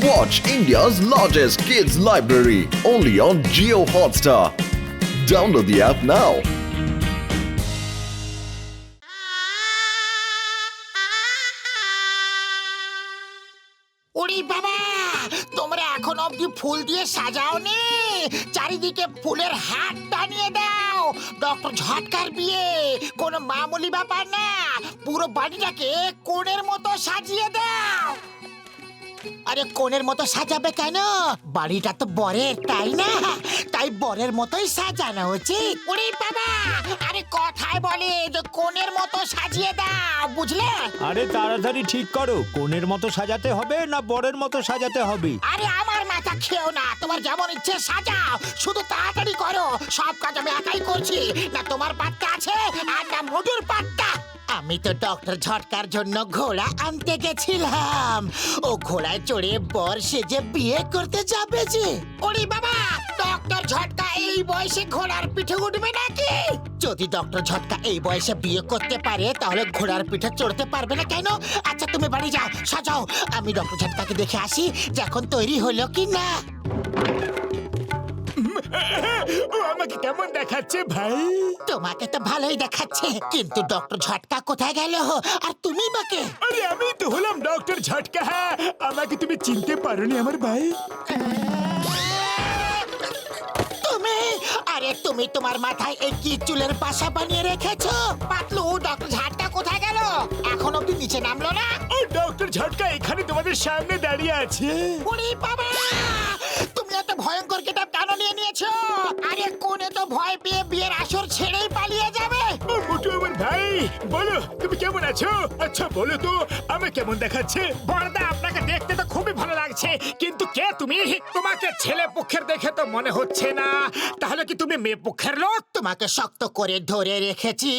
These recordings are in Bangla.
Watch India's largest kids library only on Jio Hotstar. Download the app now. ওরে বাবা, তোমরা এখন অবধি ফুল দিয়ে সাজাওনি? চারিদিকে ফুলের হাট টানিয়ে দাও। ডক্টর ঝটকার বিয়ে কোনো মামুলি ব্যাপার না, পুরো বাড়িটাকে কোণের মতো সাজিয়ে দাও। আরে কোণের মতো সাজাবে কেন? বাড়িটা তো বরের, তাই না? তাই বরের মতোই সাজানো উচিত। ওরে বাবা, আরে কথায় বলে যে কোণের মতো সাজিয়ে দাও, বুঝলে? আরে তাড়াতাড়ি ঠিক করো, কোণের মতো সাজাতে হবে না বরের মতো সাজাতে হবে? আরে আমার মাথা খেও না, তোমার যেমন ইচ্ছে সাজাও, শুধু তাড়াতাড়ি করো। সব কাজ আমি একাই করছি, না তোমার পাত্তা আছে আর না মোটুর পাত্তা। আমি তো ডক্টর ঝটকার জন্য ঘোড়া আনতে গেছিলাম। ও ঘোড়ায় চড়ে বর সেজে বিয়ে করতে যাবে যে। ওরে বাবা, ডক্টর ঝটকা এই বয়সে ঘোড়ার পিঠে উঠবে নাকি? যদি ডক্টর ঝটকা এই বয়সে বিয়ে করতে পারে তাহলে ঘোড়ার পিঠে চড়তে পারবে না কেন? আচ্ছা তুমি বাড়ি যাও, সাজাও, আমি ডক্টর ঝটকাকে দেখে আসি যে এখন তৈরি হলো কি না। ও আমাকে কেমন দেখাচ্ছে ভাই? তোমাকে তো ভালোই দেখাচ্ছে, কিন্তু ডক্টর ঝটকা কোথায় গেল আর তুমি বাকে? আরে আমি তো হলাম ডক্টর ঝটকা। আমাকে তুমি চিনতে পারোনি আমার ভাই? তুমি? আরে তুমি তোমার মাথায় এই কি চুলের পাশা বানিয়ে রেখেছো? পাতলু, ডক্টর ঝটকা কোথায় গেল? এখন অব্দি নিচে নামলো না? ও ডক্টর ঝটকা এখানে তোমাদের সামনে দাঁড়িয়ে আছে। ওরে বাবা, তুমি এত ভয়ঙ্কর কিতাব কেন নিয়ে নিয়েছো? আরে কোনে তো ভয় পেয়ে বিয়ের আসর ছেড়েই পালিয়ে যাবে। ও মোটু আমার ভাই, বলো তুমি কেমন আছো? আচ্ছা বলো তো আমি কেমন দেখাচ্ছে? বড়দা, আপনাকে দেখতে তো খুবই ভালো লাগছে, কিন্তু কে তুমি? তোমাকে ছেলে পক্ষের দেখে তো মনে হচ্ছে না, তাহলে কি তুমি মেয়ে পক্ষের লোক? তোমাকে শক্ত করে ধরে রেখেছি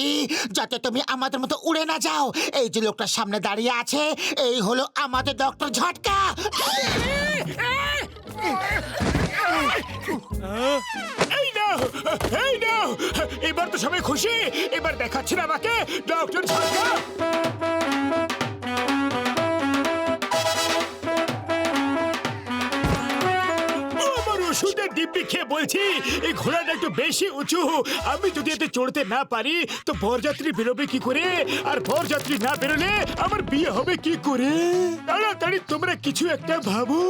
যাতে তুমি আমাদের মতো উড়ে না যাও। এই যে লোকটার সামনে দাঁড়িয়ে আছে, এই হলো আমাদের ডক্টর ঝটকা। এই নাও, এই নাও, এবার তো সবাই খুশি। এবার দেখাচ্ছি না আমাকে ডক্টর ঝটকা। আমার ওষুধের দিব্যি খেয়ে বলছি এই ঘোড়াটা একটু বেশি উঁচু। আমি যদি এতে চড়তে না পারি তো বরযাত্রী বেরোবে কি করে? আর বরযাত্রী না বেরোলে আমার বিয়ে হবে কি করে? তাড়াতাড়ি তোমরা কিছু একটা ভাবো।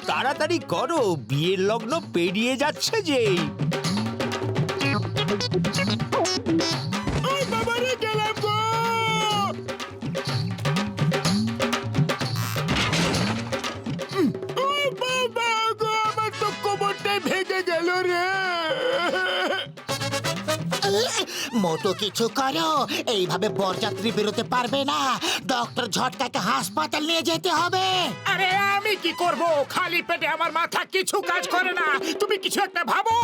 তাড়াতাড়ি করো, বিয়ের লগ্ন পেরিয়ে যাচ্ছে যে। ওই বাবারে গেলাম গো। ও বাবা গো, আমার তো কোমরটাই ভেঙে গেল রে। মোটো কিছু করো, এইভাবে বরযাত্রী বেরোতে পারবে না। ডক্টর ঝটকাকে হাসপাতাল নিয়ে যেতে হবে। আরে আমি কি করব? খালি পেটে আমার মাথা কিছু কাজ করে না, তুমি কিছু একটা ভাবো।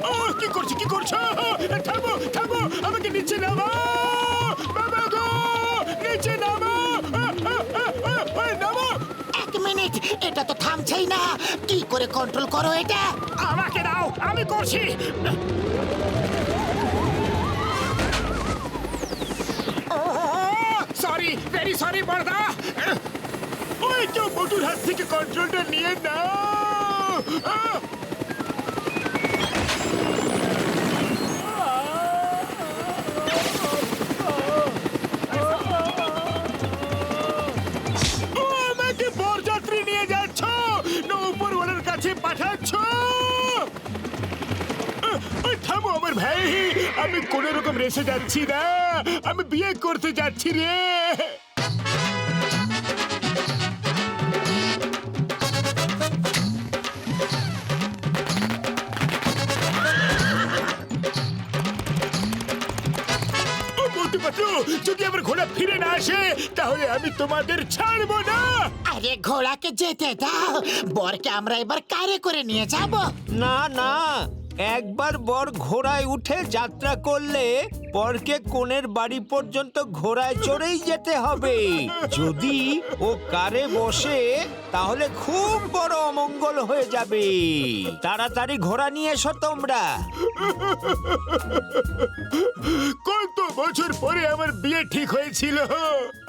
ও কি করছো, কি করছো? থামো থামো, আমাকে নিচে নামো। বাবা গো, নিচে নামো। নামো। এক মিনিট, এটা তো থামছেই না। কি করে কন্ট্রোল করো এটা? আমাকে দাও, আমি করছি। সরি, ভেরি সরি বড়দা। ওই তো মোটুর হাত থেকে কন্ট্রোলটা নিয়ে নাও। ও আমাকে বরযাত্রী নিয়ে যাচ্ছ না উপরওয়ালার কাছে পাঠাচ্ছ? ওই থামো আমার ভাই, আমি কোন রকম রেসে যাচ্ছি না, আমি বিয়ে করতে যাচ্ছি রে। যদি আমার ঘোড়া ফিরে না আসে তাহলে আমি তোমাদের ছাড়বো না। আরে ঘোড়াকে যেতে দাও, বরকে আমরা এবার কারে করে নিয়ে যাব। না না, একবার বর ঘোড়ায় উঠে যাত্রা করলে বরকে কনের বাড়ি পর্যন্ত ঘোড়ায় চড়েই যেতে হবে। যদি ও কারে বসে তাহলে খুব বড় অমঙ্গল হয়ে যাবে। তাড়াতাড়ি ঘোড়া নিয়ে এসো তোমরা। কত বছর পরে আমার বিয়ে ঠিক হয়েছিল,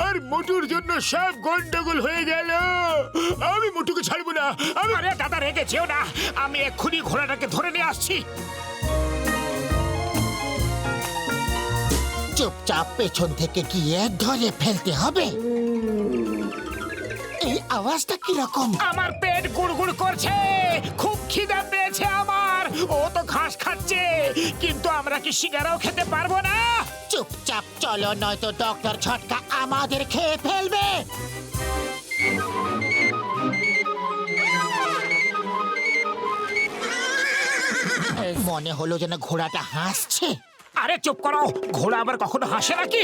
আর মোটুর জন্য সব গন্ডগোল হয়ে গেল। আমি মোটুকে ছাড়বো না। আরে দাদা, রেগে যেও না, আমি এক্ষুনি ঘোড়াটাকে ধরে নিয়ে আসছি। চুপচাপ পেছন থেকে গিয়ে ধরে ফেলতে হবে। এই আওয়াজটা কিরকম? আমার পেট গুড়গুড় করছে, খুব খিদে পেয়েছে আমার। ও তো ঘাস খাচ্ছে, কিন্তু আমরা কি সিঙ্গারাও খেতে পারবো না? চুপচাপ চলো, নয়তো ডক্টর ঝটকা আমাদের খেয়ে ফেলবে। মনে হলো যেন ঘোড়াটা হাসছে। আরে চুপ করো, ঘোড়া আবার কখনো হাসে নাকি?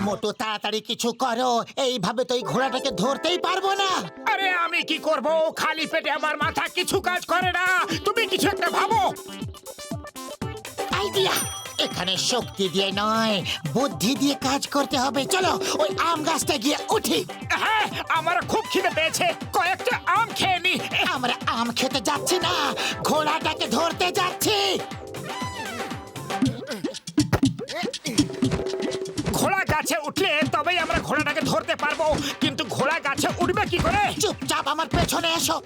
মোটু, তাড়াতাড়ি কিছু করো, এইভাবে তো এই ঘোড়াটাকে ধরতেই পারবো না। আরে আমি কি করব? খালি পেটে আমার মাথা কিছু কাজ করে না। তুমি কিছু একটা ভাবো। আইডিয়া! এখানে শক্তি দিয়ে নয়, বুদ্ধি দিয়ে কাজ করতে হবে। চলো ওই আম গাছটা গিয়ে উঠি। হ্যাঁ, আমার খুব খিদে পেয়েছে, কয়েকটা আম খেয়ে নি। আমরা আম খেতে যাচ্ছি না, ঘোড়াটাকে ধরতে যাচ্ছি। ঘোড়া গাছে উঠলে তবেই আমরা ঘোড়াটাকে ধরতে পারবো, কিন্তু ঘোড়া গাছে উঠবে কি করে? চুপচাপ আমার পেছনে এসো।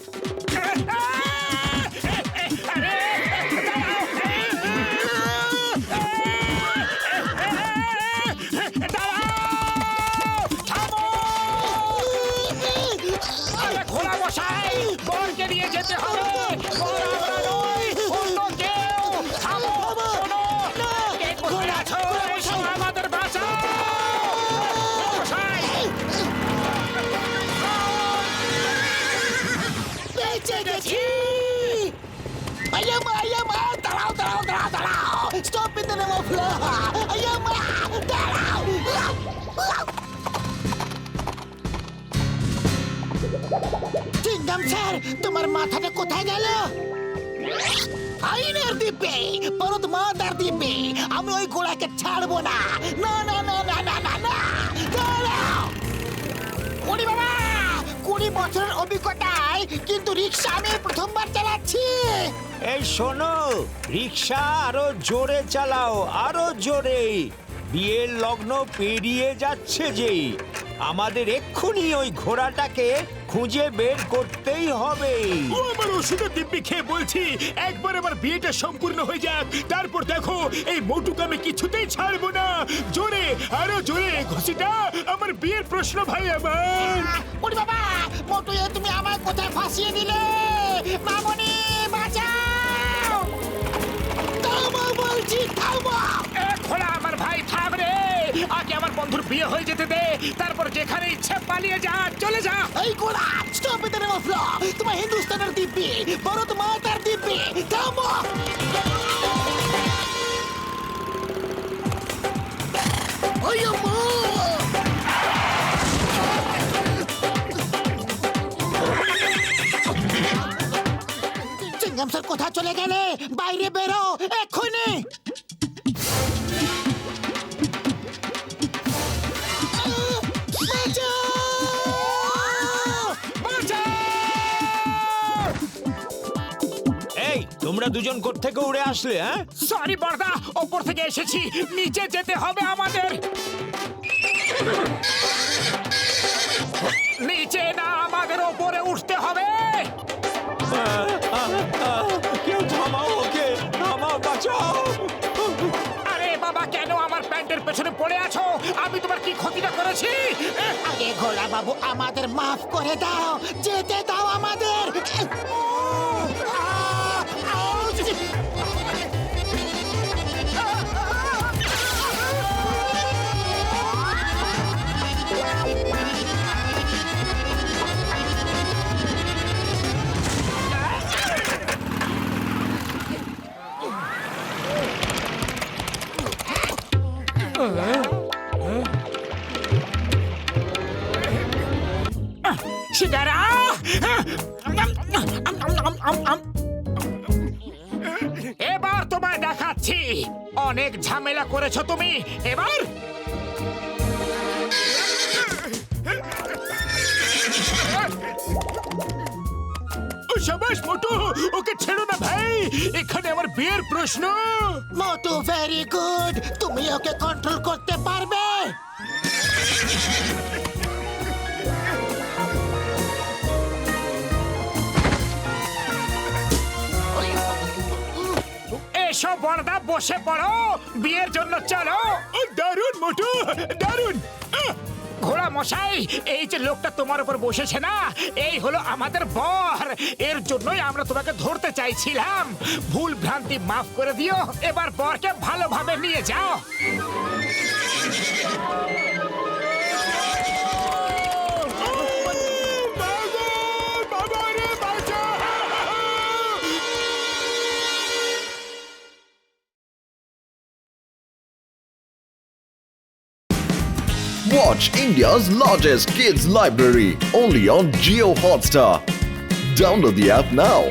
ঘোড়া মশাই, বরকে নিয়ে যেতে হবে। বর আমরা নই, অন্য কেউ। থামো, শোনো। কে কোথায় আছো? এসো, আমাদের বাঁচাও। মশাই, বেঁচে গেছি। আয়ামা, আয়ামা, দাঁড়াও, দাঁড়াও, দাঁড়াও, দাঁড়াও। Stop in the name of law. আয়ামা, দাঁড়াও। চিংগাম স্যার, তোমার মাথাটা কোথায় গেল? আইনের দ্বীপে, পরত মাতার দ্বীপে। আমি ওই ঘোড়াকে ছাড়বো না। না, না, না, না, না, না, না। দাঁড়াও। ওরে বাবা, 20 বছরের অভিজ্ঞতায় কিন্তু রিক্সা আমি প্রথমবার চালাচ্ছি। এই শোনো, রিক্সা আরো জোরে চালাও, আরো জোরে। বিয়ের লগ্ন পেরিয়ে যাচ্ছে যে, আমাদের এক্ষুনি ওই ঘোড়াটাকে খুঁজে বের করতেই হবে। ও আমার ওষুধের দিব্যি খেয়ে বলছি, একবার আমার বিয়েটা সম্পূর্ণ হয়ে যাক, তারপর দেখো এই মোটুকে আমি কিছুতেই ছাড়বো না। জোরে, আরো জোরে ঘুষিটা আমার বিয়ের প্রশ্ন ভাই আমার। ওরে বাবা, মোটু, এ তুমি আমায় কোথায় ফাঁসিয়ে দিলে? মামনি, বাঁচাও! থামো বলছি, থামো! ঘোড়া আমার ভাই, থাম রে। আগে আমার বন্ধুর বিয়ে হয়ে যেতে দে, তারপর যেখানে ইচ্ছে পালিয়ে যা, চলে যা। এই ঘোড়া, stop in the name of law. তোমার হিন্দুস্তানের দিব্যি, ভারত মাতার দিব্যি, থামো! ওই আম্মা! চিংগাম স্যার, কোথায় চলে গেলে? বাইরে বেরো এক্ষুনি। এই, তোমরা দুজন কোত্থেকে উড়ে আসলে? হ্যাঁ, সরি বড়দা, ওপর থেকে এসেছি, নিচে যেতে হবে আমাদের। নিচে না, আমাদের ওপরে উঠতে হবে। কেউ থামাও ওকে, থামাও, বাঁচাও। আরে বাবা, কেন আমার প্যান্টের পেছনে পড়ে আছো? আমি তোমার কি ক্ষতিটা করেছি? আগে ঘোড়া বাবু, আমাদের মাফ করে দাও, যেতে দাও আমাদের। সিঙ্গারা এবার তোমায় দেখাচ্ছি অনেক ঝামেলা করেছো তুমি এবার ও সাবাস মোটু, ওকে ছেড়ো না ভাই, এখানে আমার বিয়ের প্রশ্ন। মোটু ভেরি গুড, তুমি ওকে কন্ট্রোল করতে পারবে। এসো বড়দা বসে পড়ো বিয়ের জন্য চলো ও দারুণ মোটু, দারুণ। ঘোড়া মশাই এই যে লোকটা তোমার উপর বসেছে না এই হলো আমাদের বর এর জন্যই আমরা তোমাকে ধরতে চাইছিলাম ভুল ভ্রান্তি মাফ করে দিও এবার বরকে ভালোভাবে নিয়ে যাও বাবা রে বাঁচা! Watch India's largest kids library only on Geo Hotstar. Download the app now.